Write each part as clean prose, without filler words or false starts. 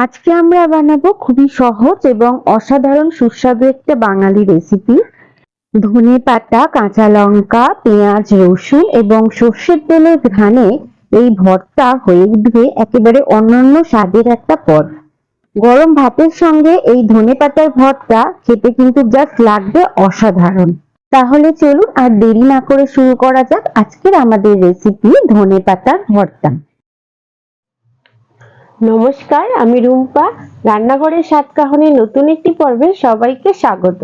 আজকে আমরা বানাবো খুবই সহজ এবং অসাধারণ সুস্বাদু একটা বাঙালি রেসিপি। ধনেপাতা, কাঁচা লঙ্কা, পেঁয়াজ, রসুন এবং সর্ষের তেলের ঘ্রাণে এই ভর্তা হয়ে উঠবে একেবারে অনন্য স্বাদের একটা পদ। গরম ভাতের সঙ্গে এই ধনেপাতার ভর্তা খেতে কিন্তু জাস্ট লাগবে অসাধারণ। তাহলে চলুন আর দেরি না করে শুরু করা যাক আজকের আমাদের রেসিপি ধনেপাতার ভর্তা। নমস্কার, আমি রুম্পা। রান্নাঘরের সাতকাহনের নতুন একটি পর্বে সবাইকে স্বাগত।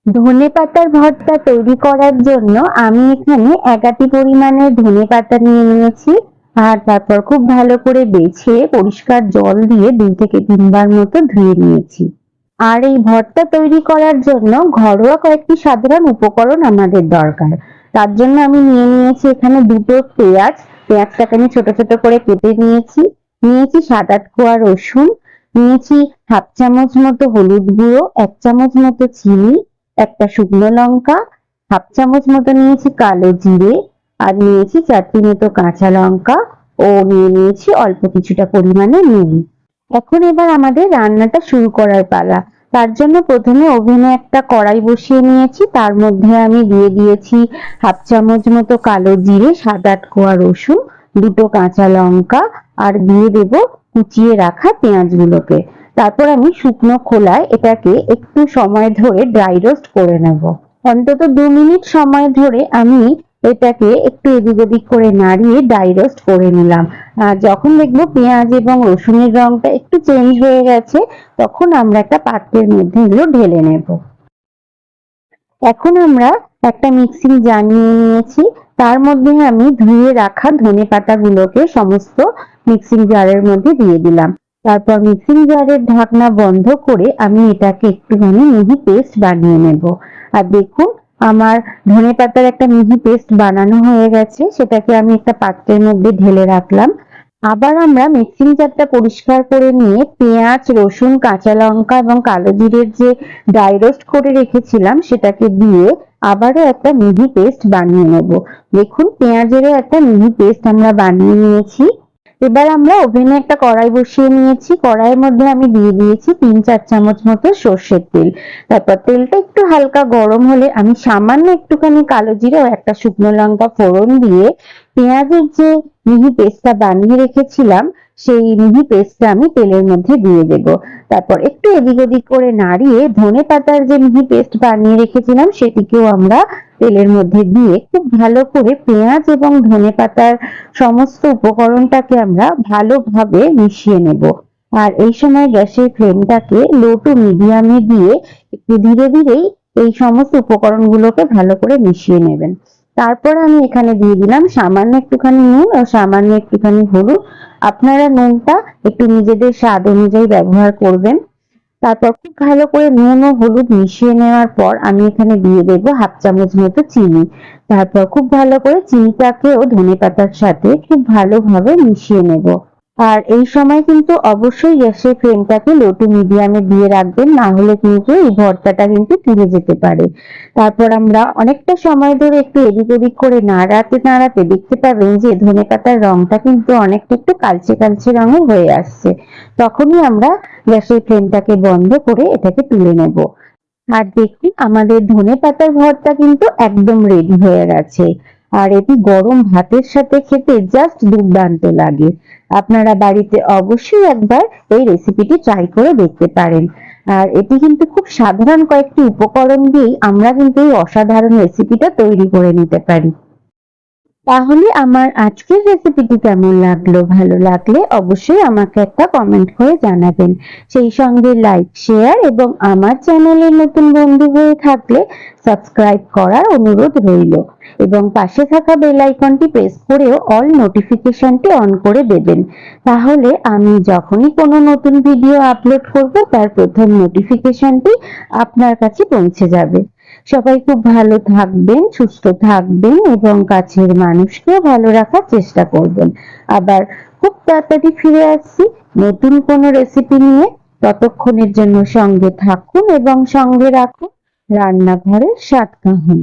ধনেপাতার ভর্তা তৈরি করার জন্য আমি এখানে 1 আটি পরিমাণের ধনেপাতা নিয়ে নিয়েছি আর তারপর খুব ভালো করে বেছে পরিষ্কার জল দিয়ে 2 থেকে 3 বার মতো ধুয়ে নিয়েছি। আর এই ভর্তা তৈরি করার জন্য ঘরোয়া কয়েকটি সাধারণ উপকরণ আমাদের দরকার। তার জন্য আমি নিয়ে নিয়েছি এখানে 2টো পেঁয়াজ। পেঁয়াজটাকে আমি ছোট ছোট করে কেটে নিয়েছি। 7-8 কোয়া রসুন, নিয়েছি 1/2 চামচ মতো হলুদ গুঁড়ো, 1 চামচ মতো চিনি, একটা শুকনো লঙ্কা, 1/2 চামচ মতো নিয়েছি কালো জিরে, আর নিয়েছি 4টি মতো কাঁচা লঙ্কা ও নিয়েছি অল্প কিছুটা পরিমাণে নুন। এখন এবার আমাদের রান্নাটা শুরু করার পালা। তার জন্য প্রথমে ওভেনে একটা কড়াই বসিয়ে নিয়েছি, তার মধ্যে আমি দিয়ে দিয়েছি 1/2 চামচ মতো কালো জিরে, 7-8 কোয়া রসুন, 2টো কাঁচা লঙ্কা আর দিয়ে দেব কুচিয়ে রাখা পেঁয়াজগুলোকে। তারপর আমি শুকনো খোলায় এটাকে একটু সময় ধরে ড্রাই রোস্ট করে নেব। অন্তত 2 মিনিট সময় ধরে আমি এটাকে একটু এদিক ওদিক করে নাড়িয়ে ড্রাই রোস্ট করে নিলাম। আর যখন দেখবো পেঁয়াজ এবং রসুনের রংটা একটু চেঞ্জ হয়ে গেছে, তখন আমরা একটা পাত্রের মধ্যে এগুলো ঢেলে নেব। এখন আমরা একটা মিক্সিং জার নিয়ে নিয়েছি, তার মধ্যে আমি ধুয়ে রাখা ধনেপাতা গুলোকে সমস্ত মিক্সিং জারের মধ্যে দিয়ে দিলাম। তারপর মিক্সিং জারের ঢাকনা বন্ধ করে আমি এটাকে একটুখানি মিহি পেস্ট বানিয়ে নেব। আর দেখুন, আমার ধনেপাতার একটা মিহি পেস্ট বানানো হয়ে গেছে, সেটাকে আমি একটা পাত্রের মধ্যে ঢেলে রাখলাম। আবার আমরা মিক্সিং জারটা পরিষ্কার করে নিয়ে পেঁয়াজ, রসুন, কাঁচা লঙ্কা এবং কালো জিরের যে ড্রাই রোস্ট করে রেখেছিলাম সেটাকে দিয়ে আবারও একটা মিহি পেস্ট বানিয়ে নেব। দেখুন, পেঁয়াজেরও একটা মিহি পেস্ট আমরা বানিয়ে নিয়েছি। এবার আমরা ওভেনে একটা কড়াই বসিয়ে নিয়েছি। কড়াইয়ের মধ্যে আমি দিয়ে দিয়েছি 3-4 চামচ মতো সর্ষের তেল। তারপর তেলটা একটু হালকা গরম হলে আমি সামান্য একটুখানি কালো জিরে ও একটা শুকনো লঙ্কা ফোড়ন দিয়ে পেঁয়াজের যে মিহি পেস্টটা বানিয়ে রেখেছিলাম সেই মিহি পেস্টটা আমি তেলের মধ্যে দিয়ে দেব। তারপর একটু এদিক ওদিক করে নাড়িয়ে ধনেপাতার যে মিহি পেস্ট বানিয়ে রেখেছিলাম সেটিকেও আমরা তেলের মধ্যে দিয়ে খুব ভালো করে পেঁয়াজ এবং ধনেপাতার সমস্ত উপকরণটাকে আমরা ভালোভাবে মিশিয়ে নেব। আর এই সময় গ্যাসের ফ্লেমটাকে লো টু মিডিয়ামে দিয়ে একটু ধীরে ধীরেই এই সমস্ত উপকরণগুলোকে ভালো করে মিশিয়ে নেবেন। তারপর আমি এখানে দিয়ে দিলাম সামান্য একটুখানি নুন ও সামান্য একটুখানি হলুদ। আপনারা নুনটা একটু নিজেদের স্বাদ অনুযায়ী ব্যবহার করবেন। তারপর খুব ভালো করে নুন ও হলুদ মিশিয়ে নেওয়ার পর আমি এখানে দিয়ে দেবো 1/2 চামচ মতো চিনি। তারপর খুব ভালো করে চিনিটাকেও ধনেপাতার সাথে খুব ভালোভাবে মিশিয়ে নেব। আর এই সময় কিন্তু অবশ্যই গ্যাসের ফ্লেমটাকে লো টু মিডিয়ামে দিয়ে রাখবেন, না হলে কিন্তু এই ভর্তাটা কিন্তু পুড়ে যেতে পারে। তারপর আমরা অনেকটা সময় ধরে একটু এদিক ওদিক করে নাড়াতে নাড়াতে দেখতে পাবেন যে ধনেপাতার রংটা কিন্তু অনেকটা একটু কালচে কালচে রঙের হয়ে আসছে। তখনই আমরা গ্যাসের ফ্লেমটাকে বন্ধ করে এটাকে তুলে নেব। আর দেখুন, আমাদের ধনেপাতার ভর্তা কিন্তু একদম রেডি হয়ে গেছে। আর এটি গরম ভাতের সাথে খেতে জাস্ট দুর্দান্ত লাগে। আপনারা বাড়িতে অবশ্যই একবার এই রেসিপিটি ট্রাই করে দেখতে পারেন। আর এটি কিন্তু খুব সাধারণ কয়েকটি উপকরণ দিয়েই আমরা কিন্তু এই অসাধারণ রেসিপিটা তৈরি করে নিতে পারি। তাহলে আমার আজকের রেসিপিটি কেমন লাগলো? ভালো লাগলে অবশ্যই আমাকে একটা কমেন্ট করে জানাবেন। সেই সঙ্গে লাইক, শেয়ার এবং আমার চ্যানেলের নতুন বন্ধু হয়ে থাকলে সাবস্ক্রাইব করার অনুরোধ রইল এবং পাশে থাকা বেল আইকনটি প্রেস করেও অল নোটিফিকেশনটি অন করে দেবেন। তাহলে আমি যখনই কোনো নতুন ভিডিও আপলোড করব তার প্রথম নোটিফিকেশনটি আপনার কাছে পৌঁছে যাবে। সবাই খুব ভালো থাকবেন, সুস্থ থাকবেন এবং কাছের মানুষকেও ভালো রাখার চেষ্টা করবেন। আবার খুব তাড়াতাড়ি ফিরে আসছি নতুন কোনো রেসিপি নিয়ে। ততক্ষণের জন্য সঙ্গে থাকুন এবং সঙ্গে রাখুন রান্নাঘরের সাতকাহন।